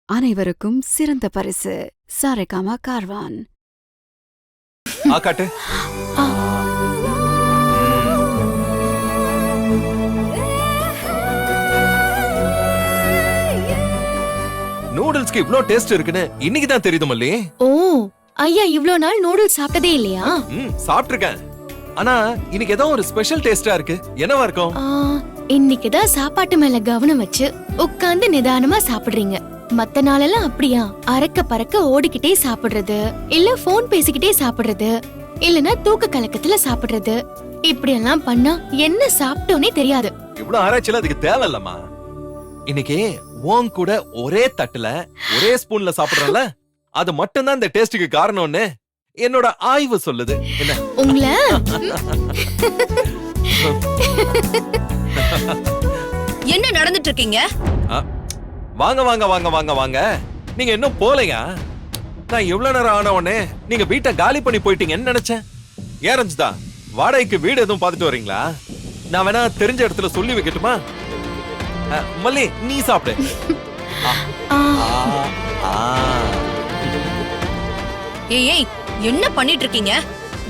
அனைவருக்கும் சிறந்த பரிசு சாரேகாமா கார்வான். காட்டு. நூடுல்ஸ்க்கு இவ்ளோ டேஸ்ட் இருக்குன்னு இன்னைக்கு தான் தெரியுது மல்லி. ஓ ஐயா, இவ்ளோ நாள் நூடுல்ஸ் சாப்பிட்டதே இல்லையா? சாப்பிட்டிருக்கேன். ஆனா இன்னைக்கு ஏதோ ஒரு ஸ்பெஷல் டேஸ்டா இருக்கு. என்னவா இருக்கும்? இன்னைக்கு தான் சாப்பாட்டு மேல கவனம் வச்சு உட்கார்ந்து நிதானமா சாப்பிடுறீங்க. மத்த நாளெல்லாம் அப்படியா அரக்க பறக்க ஓடிக்கிட்டே சாப்பிடுறது, இல்ல போன் பேசிக்கிட்டே சாப்பிடுறது, இல்லனா தூக்க கலக்கத்துல சாப்பிடுறது, இப்படி எல்லாம் பண்ணா என்ன சாப்பிட்டோனே தெரியாது. இவ்ளோ ஆராய்ச்சில அதுக்கு தேவையில்லம்மா. இன்னைக்கு உன் கூட ஒரே தட்டுல ஒரே ஸ்பூன்ல சாப்பிடுறல, அது மட்டும் தான் இந்த டேஸ்டுக்கு காரணம்னு என்னோட ஆய்வு சொல்லுது. என்ன உங்கள என்ன நடந்துட்டு இருக்கீங்க? வாங்க வாங்க வாங்க வாங்க வாங்க. நீங்க இன்னும் போலையா? நான் எவ்வளவு நேரம் ஆன உடனே நீங்க வீட்டை காலி பண்ணி போயிட்டீங்கன்னு நினைச்சேன். ஏன் ரஞ்சிதா, வாடகைக்கு வீடு எதுவும் பார்த்துட்டு வரீங்களா? நான் வேணா தெரிஞ்ச இடத்துல சொல்லி வைக்கட்டுமா? மல்லி, நீ சாப்பிடு. ஏய், என்ன பண்ணிட்டு இருக்கீங்க?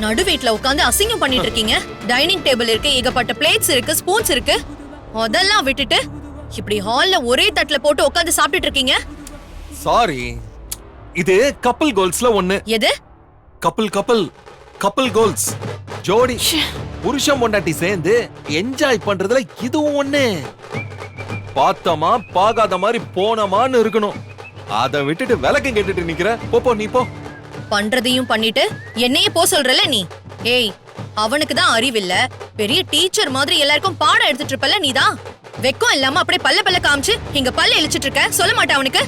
நடு வீட்ல உட்கார்ந்து அசிங்கம் பண்ணிட்டு இருக்கீங்க. டைனிங் டேபிள் இருக்கு, ஏகப்பட்ட பிளேட்ஸ் இருக்கு, ஸ்பூன்ஸ் இருக்கு. அதெல்லாம் விட்டுட்டு இப்படி ஹால்ல ஒரே தட்டுல போட்டு உட்கார்ந்து சாப்பிட்டுட்டு இருக்கீங்க. சாரி, இது கப்பிள் கோல்ஸ்ல ஒண்ணு. எது? Couple goals. ஜோடி புருஷன் பொண்டாட்டி சேர்ந்து என்ஜாய் பண்றதுல இதுவும் ஒண்ணு. பார்த்தமா பாகாத மாதிரி போனமான்னு இருக்கணும். அதை விட்டுட்டு விளக்கம் கேட்டுட்டு நிக்கிற. போ நீ போ. பண்றதையும் பண்ணிட்டு என்னையே போ சொல்றல நீ. ஏய், அவனுக்கு தான் அறிவில்ல. பெரிய டீச்சர் மாதிரி எல்லாருக்கும் பாடம் எடுத்துட்டு இருப்பல நீதான். வெக்கம் இல்லாம அப்படியே பல்ல காமிச்சு இங்க பல்ல இழிச்சிட்டு இருக்க. சொல்ல மாட்டா அவனுக்கு?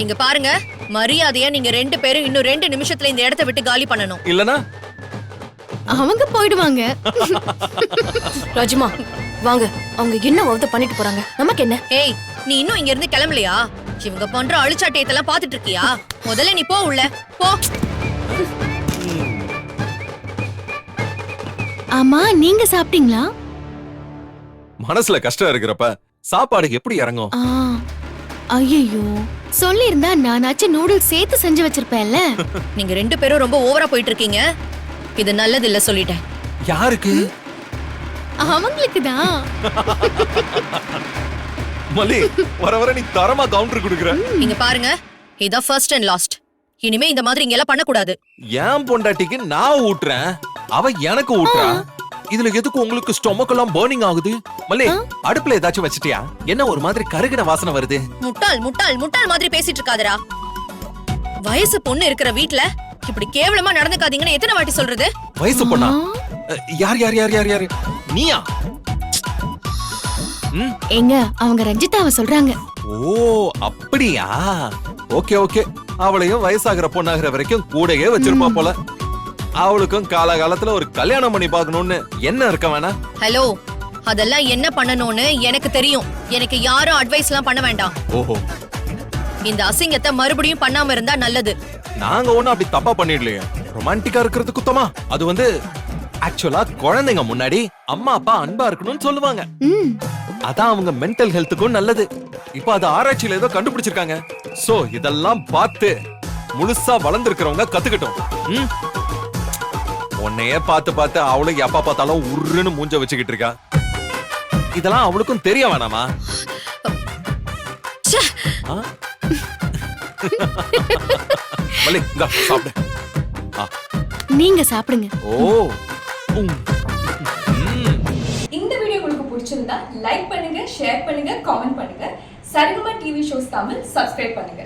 இங்க பாருங்க, மரியாதையா நீங்க 2 பேரும் இன்னும் 2 நிமிஷத்துல இந்த இடத்தை விட்டு காலி பண்ணணும். இல்லனா அவங்க போயிடுவாங்க. ராஜ்மா வாங்க, அவங்க என்ன வவுத்த பண்ணிட்டு போறாங்க, நமக்கு என்ன? ஏய், நீ இன்னும் இங்க இருந்து கிளம்பலையா? இவங்க பண்ற அழிச்சாட்டியத்தெல்லாம் பாத்துட்டு இருக்கியா? முதல்ல நீ போ உள்ள போ. ஆமா, நீங்க சாப்பிட்டீங்களா? மனசுல கஷ்டம் இருக்கிறப்ப சாப்பாடு எப்படி இறங்கும்? ஐயோ, சொல்லி இருந்தா நானாச்சும் நூடுல்ஸ் சேர்த்து செஞ்சு வச்சிருப்பேன்ல. நீங்க 2 பேரும் ரொம்ப ஓவரா போயிட்டு இருக்கீங்க. இது நல்லது இல்ல சொல்லிட்டேன். யாருக்கு? அவங்களுக்கு தான். மல்லி, வர நீ தரமா கவுண்டர் குடுக்குற. இங்க பாருங்க, இதான் ஃபர்ஸ்ட் அண்ட் லாஸ்ட். இனிமே இந்த மாதிரி இங்க எல்லாம் பண்ண கூடாது. ஏன் பொண்டாட்டிக்கு நான் ஊட்டுறேன், அவ எனக்கு ஊட்டுறா. இதுல எதுக்கு உங்களுக்கு ஸ்டொமக் எல்லாம் பர்னிங் ஆகுது? மல்லி, அடுப்புல ஏதாச்சும் வச்சிட்டியா? என்ன ஒரு மாதிரி கருகின வாசனை வருது? முட்டாள் மாதிரி பேசிட்டு இருக்காதடா. வயசு பொண்ணு இருக்கிற வீட்ல இப்படி கேவலமா நடந்துக்காதீங்கன்னு எத்தனை வாட்டி சொல்றது? வயசு பொண்ணா? யார்? நீயா? எங்க அவங்க ரஞ்சிதாவை சொல்றாங்க. ஓ அப்படியா? ஓகே. அவளையும் வயசாகிற பொண்ணாகிற வரைக்கும் கூடயே வச்சிருப்பா போல. அவளுக்கும் காலகாலத்துல ஒரு கல்யாணம் பண்ணி பாக்கணும்னு என்ன இருக்க வேணா? ஹலோ, அதெல்லாம் என்ன பண்ணணும்னு எனக்கு தெரியும். எனக்கு யாரும் அட்வைஸ் எல்லாம் பண்ண வேண்டாம். ஓஹோ, இந்த அசிங்கத்தை மறுபடியும் பண்ணாம இருந்தா நல்லது. நாங்க ஒண்ணும் அப்படி தப்பா பண்ணிடலையே. ரொமான்டிக்கா இருக்கிறது குத்தமா? அது ஆக்சுவலா குழந்தைங்க முன்னாடி அம்மா அப்பா அன்பா இருக்கணும்னு சொல்லுவாங்க. அதான் அவங்க மென்டல் ஹெல்த்துக்கும் நல்லது. இப்ப அது ஆராய்ச்சியில ஏதோ கண்டுபிடிச்சிருக்காங்க. சோ இதெல்லாம் பார்த்து முழுசா வளர்ந்திருக்கிறவங்க கத்துக்கிட்டோம். உன்னையே பார்த்து அவளுக்கு எப்ப பார்த்தாலும் உருன்னு மூஞ்ச வச்சுக்கிட்டு இருக்கா. இதெல்லாம் அவளுக்கும் தெரிய வேணாமா? சாப்பிடு. நீங்க சாப்பிடுங்க. ஓ, இந்த வீடியோ உங்களுக்கு பிடிச்சிருந்தா லைக் பண்ணுங்க, ஷேர் பண்ணுங்க, காமெண்ட் பண்ணுங்க. Saregama TV shows Tamil subscribe பண்ணுங்க.